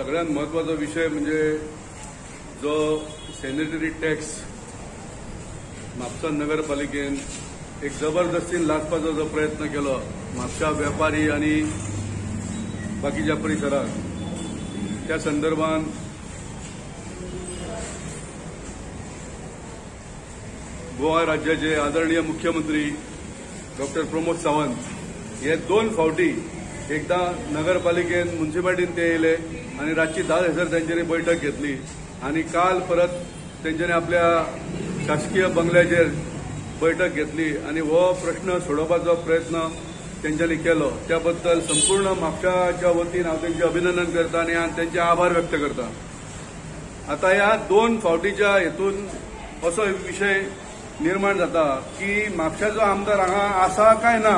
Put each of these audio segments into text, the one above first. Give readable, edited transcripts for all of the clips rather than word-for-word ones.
सगळ्यात महत्वाचा विषय म्हणजे जो सॅनिटरी टॅक्स म्हापसा नगरपालिकेन एक जबरदस्तीन लादपाचो जो प्रयत्न केलो म्हापसा व्यापारी आणि बाकीच्या परिसरात, त्या संदर्भात गोवा राज्याचे आदरणीय मुख्यमंत्री डॉक्टर प्रमोद सावंत हे 2 फावटी एकदा नगरपालिकेन म्युनिसिपालिटीन ते येयले आणि रातची 10 त्यांच्यानी बैठक घेतली आणि काल परत त्यांच्यानी आपल्या शासकीय बंगल्याचेर बैठक घेतली आणि हो प्रश्न सोडोवपाचो प्रयत्न त्यांच्यानी केलो। त्याबद्दल संपूर्ण म्हापशाच्या वतीन हांव त्यांचे अभिनंदन करता आणि त्यांचे आभार व्यक्त करता। आता ह्या 2 फावटीच्या हेतून असो विषय निर्माण जाता की म्हापशाचो आमदार हांगा आसा काय ना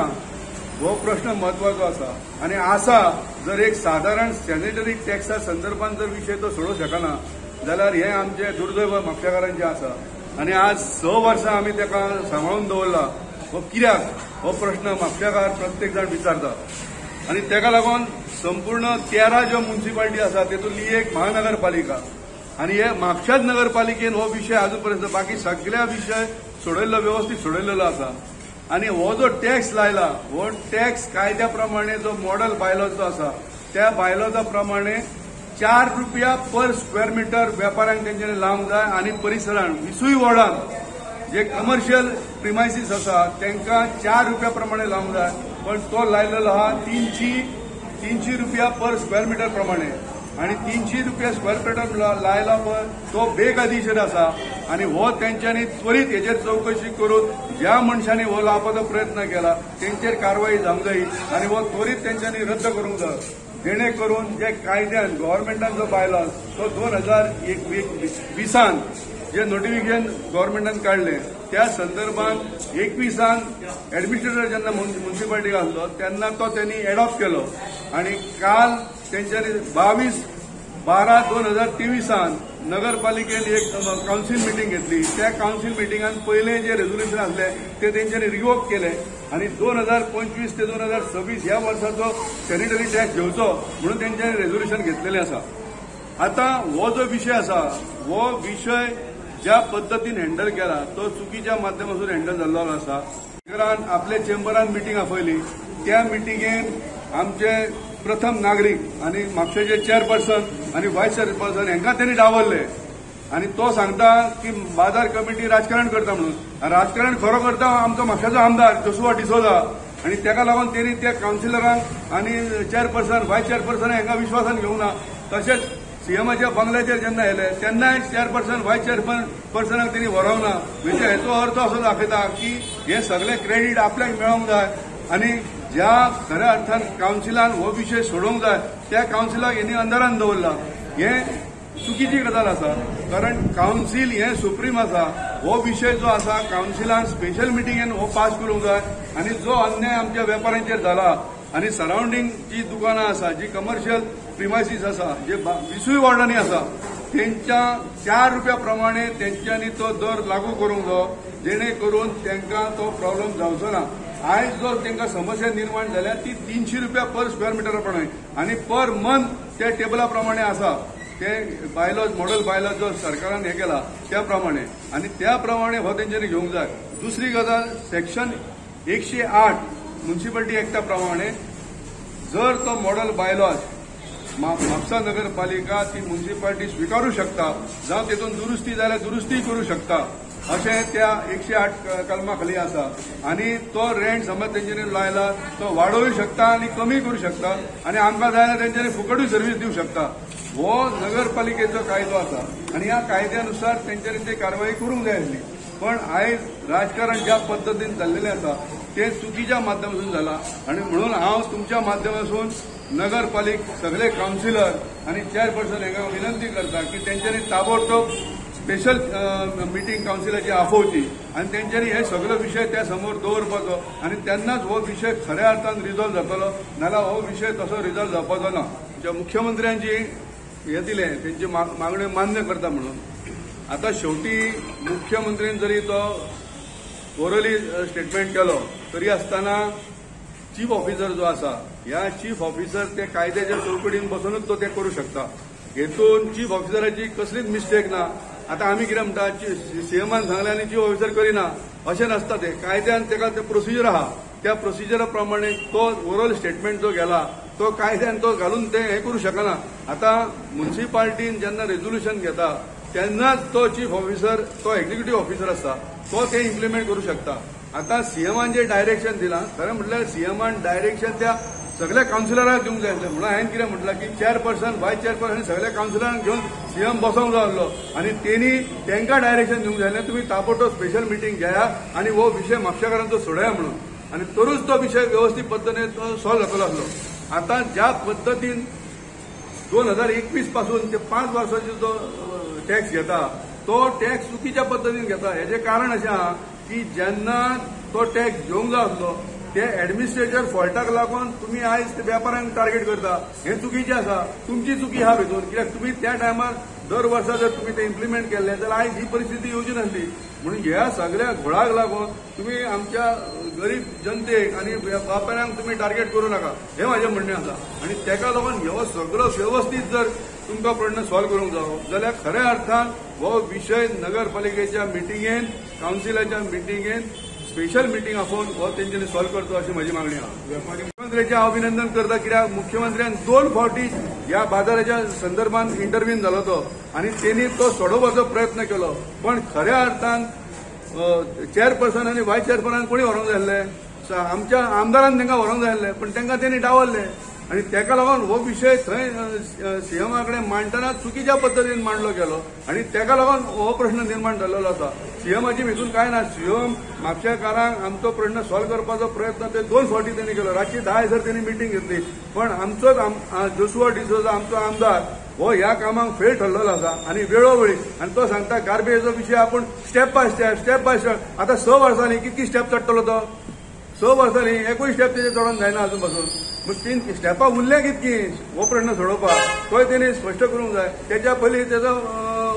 हो प्रश्न महत्वाचो आसा आणि आसा जर एक साधारण सॅनिटरी टॅक्सा संदर्भात जर विषय तो सोडूंक शकना जाल्यार हे आमचे दुर्दैव म्हापशाकारांचे आसा आणि आज 6 वर्सां आमी ताका सांबाळून दवरला। हो कित्याक हो प्रश्न म्हापशाकार प्रत्येक जाण विचारता आणि ताका लागून संपूर्ण 13 ज्यो म्युनिसिपालिटी आसा तेतूंतली एक महानगरपालिका आणि हे म्हापशाच नगरपालिकेन हो विषय आजून पर्यंत बाकी सगळ्या विषय सोडयल्लो व्यवस्थित सोडयल्लो आसा आणि हो जो टॅक्स लायला हो टॅक्स कायद्या प्रमाणे जो मॉडेल बायलॉ जो आसा त्या बायलॉजा प्रमाणे 4 रुपया पर स्क्वेअर मीटर व्यापाऱ्यांक तेंच्यांनी लावंक जाय आणि परिसरांत 20 वॉर्डांत जे कमर्शियल प्रिमायसीस आसा तांकां 4 रुपया प्रमाणे लावंक जाय, पण तो लायलेलो आहा 300 रुपया पर स्क्वेअर मीटर प्रमाणे आणि 300 रुपया स्क्वेअर मीटर लायला पळय तो बेकायदेशीर आसा आणि हो तेंच्यांनी त्वरीत हेचेर चौकशी करून ज्या मनशांनी हो लावपाचो प्रयत्न केला तेंचेर कारवाई जावंक जायी आणि हो त्वरीत तेंच्यांनी रद्द करूंक जाय, जेणे करून जे कायद्यान गव्हर्नमेंटान जो बायलो तो 2020 जे नोटिफिकेशन गव्हर्नमेंटान काढले त्या संदर्भात 21 ऍडमिनिस्ट्रेटर जेन्ना म्युनिसिपालिटीक आसलो तेन्ना तो त्यांनी एडॉप्ट केलो आणि काल तेंच्यांनी 22/12/2023 नगरपालिकेन एक काउन्सिल मिटींग घेतली। त्या काउन्सिल मिटींगान पहिले जे रेझोल्युशन आसले ते तेंच्यांनी रिवोक केले आणि 2025 ते 2026 ह्या वर्साचो सॅनिटरी टॅक्स घेवचो म्हणून तेंच्यांनी रेझोल्युशन घेतलेले आसा। आता हो जो विषय आसा हो विषय ज्या पद्धतीन हँडल केला तो चुकीच्या माध्यमातून हँडल जाल्लो आसा। स्पिकरान आपले चेंबरान मिटींग आपयली, त्या मिटींगेन आमचे प्रथम नागरिक आणि म्हापशेचे चेअरपर्सन आणि व्हायस चेअरपर्सन हांकां त्यांनी डावरले आणि तो सांगता की बाजार कमिटी राजकारण करता म्हणून। राजकारण खरो करता आमचो म्हापशाचो आमदार जोसुआ डिसोजा आणि ताका लागून त्यांनी त्या काउन्सिलरांक आणि चेअरपर्सन व्हायस चेअरपर्सन हांकां विश्वासान घेवंक ना। तशेंच सीएमाच्या बंगल्याचेर जेन्ना येले तेन्नाय चेअरपर्सन व्हायस चेअरपर्सनाक त्यांनी व्हरोवंक ना। म्हणजे हेचो अर्थ असो दाखयता की हे सगळे क्रेडीट आपल्याक मेळोवंक जाय आणि ज्या खऱ्या अर्थान काउन्सिलान हो विषय सोडोवंक जाय त्या काउन्सिलाक हेणी अंधारान दवरला। हे चुकीची गजाल आसा, कारण काउन्सिल हे सुप्रीम आसा। हो विषय जो आसा काउन्सिलान स्पेशल मिटींगेन हो पास करूंक जाय आणि जो अन्याय आमच्या वेपाऱ्यांचेर जाला आणि सराउंडिंग जी दुकानां आसा जी कमर्शियल प्रिमायसीस आसा जे 20 वॉर्डांनी आसा तेंच्या 4 रुपया प्रमाणे तेंच्यांनी तो दर लागू करूंक जायो, जेणे करून तांकां तो प्रॉब्लेम जावचो ना। आयज जर तांकां समस्या निर्माण जाल्या ती 300 रुपया पर स्क्वेअर मीटर प्रमाणे आणि पर मंथ त्या टेबला प्रमाणे आसा ते बायलॉज मॉडेल बायलॉज जो सरकारान हे केला त्या प्रमाणे आणि त्या प्रमाणे हो तेंच्यांनी घेवंक जाय। दुसरी गजाल सेक्शन 108 म्युनिसिपालिटी एक्टा प्रमाणे जर तो मॉडेल बायलॉज म्हापसा नगरपालिका ती म्युनिसिपालिटी स्वीकारू शकता जावं तेतून दुरुस्ती जाल्यार दुरुस्ती करू शकता अशें त्या 108 कलमा खाली आसा आणि तो रेंट समज तेंच्यांनी लायला तो वाडोवूय शकता आणि कमी करू शकता आणि आमकां जाय जाल्यार तेंच्यांनी फुकटूय सर्व्हिस दिवंक शकता। हो नगरपालिकेचो कायदो आसा आणि ह्या कायद्यानुसार तेंच्यांनी ती कारवाई करूंक जाय आसली, पण आयज राजकारण ज्या पद्धतीन जाल्लेलें आसा ते चुकीच्या माध्यमातून जाला आणि म्हणून हांव तुमच्या माध्यमातून नगरपालिक सगळे काउन्सिलर आणि चेअरपर्सन हांकां विनंती करता की तेंच्यांनी ताबडतोब स्पेशल मिटींग काउन्सिलाची आफोवची आणि तेंच्यांनी हे सगळे विषय त्या समोर दवरपाचो आणि तेन्नाच हो विषय खऱ्या अर्थान रिझॉल्व जातलो, नाल्यार हो विषय तसो रिझॉल्व जावपाचो ना। ज्या मुख्यमंत्र्यांची हे दिले तेंची मागणी मान्य करता म्हणून आता शेवटी मुख्यमंत्र्यान जरी तो ओरली स्टेटमेंट केलो तरी आसतना चीफ ऑफिसर जो आसा ह्या चीफ ऑफिसर ते कायद्याच्या चौकटीन बसूनच तो ते करू शकता। हेतून चीफ ऑफिसराची कसलीच मिस्टेक ना. आता आमी कितें म्हणटा सीएमान सांगलें आनी चीफ ऑफिसर करिना अशें नासता. ते कायद्यान तेका ते प्रोसिजर आहा, त्या प्रोसिजरा प्रमाणे तो ओरल स्टेटमेंट जो गेला तो कायद्यान तो घालून ते हे करू शकना. आता म्युन्सिपाल्टीन जेन्ना रेझोल्युशन घेता तेन्नाच तो चीफ ऑफिसर तो एक्झिक्युटिव्ह ऑफिसर आसता तो ते इम्प्लिमेंट करू शकता. आता सीएमान जे डायरेक्शन दिलां खरें म्हटल्यार सीएमान डायरेक्शन त्या सगळ्या कावन्सिलरांक दिवंक जाय. म्हणून हांवें कितें म्हटलां की चेअरपर्सन व्हायस चेअरपर्सन सगळ्या कावन्सिलरांक घेवन सीएम बसोंक जाय आसलो आनी तेंकां डायरेक्शन दिवंक जाय आसलें तुमी ताबडतोब स्पेशल मिटींग घेया आनी हो विशय म्हापशेकारांचो सोडया म्हणून. आनी तरूच तो विशय व्यवस्थीत पद्दतीन तो सॉल्व जातलो आसलो. आता ज्या पद्दतीन 2021 पासून ते 5 वर्सांचो जो टॅक्स घेता तो टॅक्स चुकीच्या पद्दतीन घेता. हेजें कारण अशें आहा की जेन्ना तो टॅक्स घेवंक जाय आसलो ते एडमिनिस्ट्रेटर फॉल्टाक लागून तुम्ही आयज व्यापाऱ्यांक टार्गेट करता. हे चुकीचें आसा, तुमची चुकी आहा भितून. कित्याक तुमी त्या टायमार दर वर्सा जर तुमी ते इम्प्लिमेंट केल्लें जाल्यार आयज ही परिस्थिती येवची नासली. म्हणून ह्या सगळ्या घोळाक लागून तुमी आमच्या गरीब जनतेक आनी व्यापाऱ्यांक तुमी टार्गेट करूं नाका हें म्हाजें म्हणणें आसा. आनी तेका लागून ह्यो सगळो व्यवस्थीत जर तुमकां प्रश्न सॉल्व करूंक जावो जाल्यार खऱ्या अर्थान हो विशय नगरपालिकेच्या मिटिंगेन कावन्सिलाच्या मिटिंगेन स्पेशल मिटींग आपोवन हो तेंच्यांनी सॉल्व करचो अशी माझी मागणी आहा. मुख्यमंत्र्याचें हांव अभिनंदन करता कित्याक मुख्यमंत्र्यान 2 फावटी ह्या बाजाराच्या संदर्भात इंटरव्हीन जालो तो आनी तेणी तो सोडोवपाचो प्रयत्न केलो. पण खऱ्या अर्थान चेअरपर्सन आनी व्हायस चेअरपर्सन कोणी व्हरोंक जाय आसलें, आमच्या आमदारान तांकां व्हरोंक जाय आसलें पण तांकां तेणी डावरलें. आनी तेका लागून हो विशय थंय सीएमा कडेन मांडटना चुकीच्या पद्दतीन मांडलो गेलो आनी तेका लागून हो प्रश्न निर्माण जाल्लो आसा. सीएमाची हितून काय ना. सीएम म्हापशेकारांक आमचो प्रश्न सॉल्व करपाचो प्रयत्न ते 2 फावटी त्यांनी केलो. रातची 10 हजर त्यांनी मिटींग घेतली पण आमचोच जोशुआ डिसोजा आमचो आमदार हो ह्या कामाक फेल ठरलेलो आसा आनी वेळोवेळी आनी तो सांगता गार्बेजचो विशय आपूण स्टेप बाय स्टेप आता 6 वर्सांनी कितकी स्टेप चडटलो तो 6 वर्सांनी एकूय स्टेप तेजे चडोवन जायना अजून पासून. मग 3 स्टेपां उरले कितकी हो प्रश्न सोडोवपाक तोय तेणी स्पश्ट करूंक जाय. तेच्या पयलीं तेजो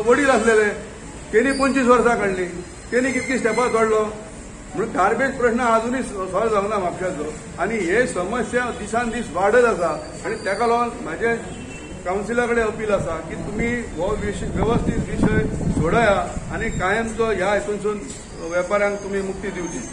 वडील आसलेले तेणी 25 वर्सां काडली तेणी कितकी स्टेपां चडलो. म्हणून गार्बेज प्रश्न अजूनय सॉल्व जावंक ना म्हापशाचो आनी हे समस्या दिसान दीस वाडत आसा. आनी तेका लागून म्हाजें कावन्सिला कडेन अपील आसा की तुमी हो व्यवस्थीत विशय सोडया आनी कायमचो ह्या हितूनसून वेपाऱ्यांक तुमी मुक्ती दिवची.